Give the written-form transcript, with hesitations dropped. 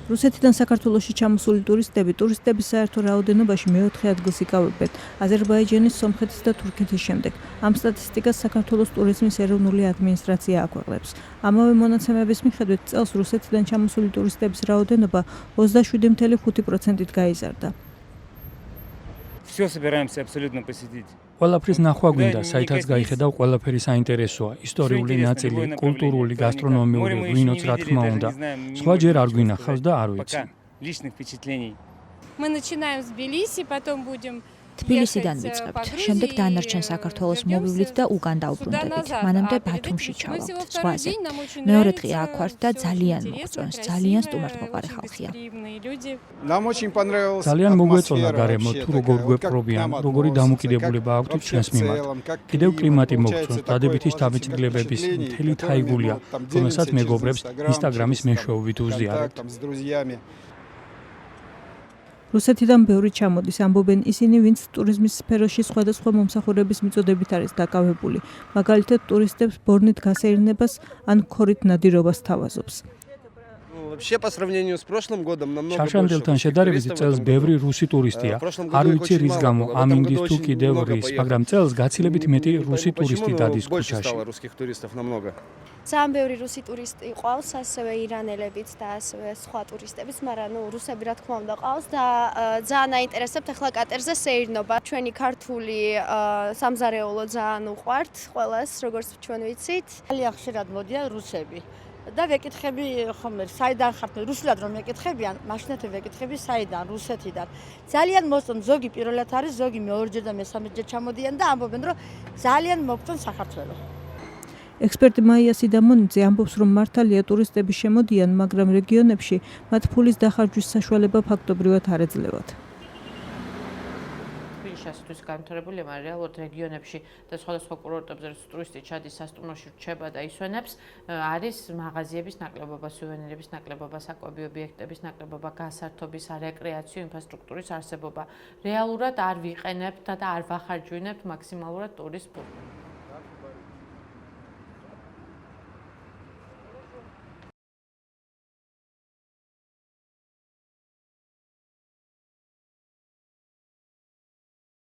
რუსეთიდან საქართველოში ჩამოსული ტურისტების საერთო რაოდენობაში მეოთხე ადგილს იკავებენ აზერბაიჯანის, სომხეთის და თურქეთის შემდეგ. ამ სტატისტიკას საქართველოს ტურიზმის ეროვნული ადმინისტრაცია აქვეყნებს. ამავე მონაცემების მიხედვით წელს რუსეთიდან ჩამოსული ტურისტების რაოდენობა 27,5%-ით გაიზარდა. Всё собираемся абсолютно посетить. ყველაფრის ნახვა გვინდა, საითაც გაიხედავ, ყველაფერი საინტერესოა, ისტორიული ნაწილი, კულტურული, გასტრონომიული, ვინოც რა თქმა უნდა. სხვა ჯერ არ გვინახავს და არ ვიცი. Личных впечатлений. Мы начинаем с Тбилиси, потом будем თბილისიდან ვიწყებთ, შემდეგ დანარჩენ საქართველოს მოვივლით და უკან დავბრუნდებით. მანამდე ბათუმში ჩავალთ, ზღვაზე. მეორე დღე აქ ვართ და ძალიან მოგწონს, ძალიან სტუმართმოყვარე ხალხია. ძალიან მოგვეწონა გარემო, თუ როგორ გვეპყრობიან, როგორი დამოკიდებულება აქვთ ჩვენს მიმართ. კიდევ კლიმატი მოგწონს, დადებითი შთაბეჭდილებების მთელი თაიგულია, რომელსაც მეგობრებს ინსტაგრამის მეშვეობით უზიარებთ. რუსეთიდან ბევრი ჩამოდის, ამბობენ ისინი, ვინც ტურიზმის სფეროში სხვადასხვა მომსახურების მიწოდებით არის დაკავებული. მაგალითად, ტურისტებს ბორნით გასეირნებას ან ქორით ნადირობას თავაზობს. შარშანდელთან შედარებით წელს ბევრი რუსი ტურისტია. არ ვიცი რის გამო, ამინდის თუ კიდევ რის, მაგრამ წელს გაცილებით მეტი რუსი ტურისტი დადის ქუჩაში. ძალიან ბევრი რუსი ტურისტი ყავს, ასევე ირანელებიც და ასევე სხვა ტურისტებიც, მაგრამ რუსები რა თქმა უნდა ყავს და ძალიან აინტერესებთ ახლა კატერზე სეირნობა. ჩვენი ქართული სამზარეულო ძალიან უყვართ ყველას, როგორც ჩვენ ვიცით. ძალიან ხშირად მოდიან რუსები. და ვეკითხები ხომ საიდან ხართ? რუსულად რომ მეკითხებიან, მაშინათი ვეკითხები საიდან, რუსეთიდან. ძალიან მოსწონთ, ზოგი პირველად არის, ზოგი მეორჯერ და მესამეჯერ ჩამოდიან და ამბობენ, რომ ძალიან მოგწონს საქართველო. ექსპერტი მაია სიდამონიძე ამბობს, რომ მართალია ტურისტები შემოდიან, მაგრამ რეგიონებში მათ ფულის დახარჯვის საშუალება ფაქტობრივად არ ეძლევათ. თბილისში განვითარებულია, მაგრამ რეალურად რეგიონებში და სხვადასხვა კურორტებზე ტურისტი ჩადის, სასტუმროში რჩება და ისვენებს, არის მაღაზიების ნაკლებობა, სუვენირების ნაკლებობა, საკვები ობიექტების ნაკლებობა, გასართობის, რეკრეაციო ინფრასტრუქტურის არსებობა. რეალურად არ ვიყენებთ და არ ვახარჯვინებთ მაქსიმალურად ტურისტ ფულს.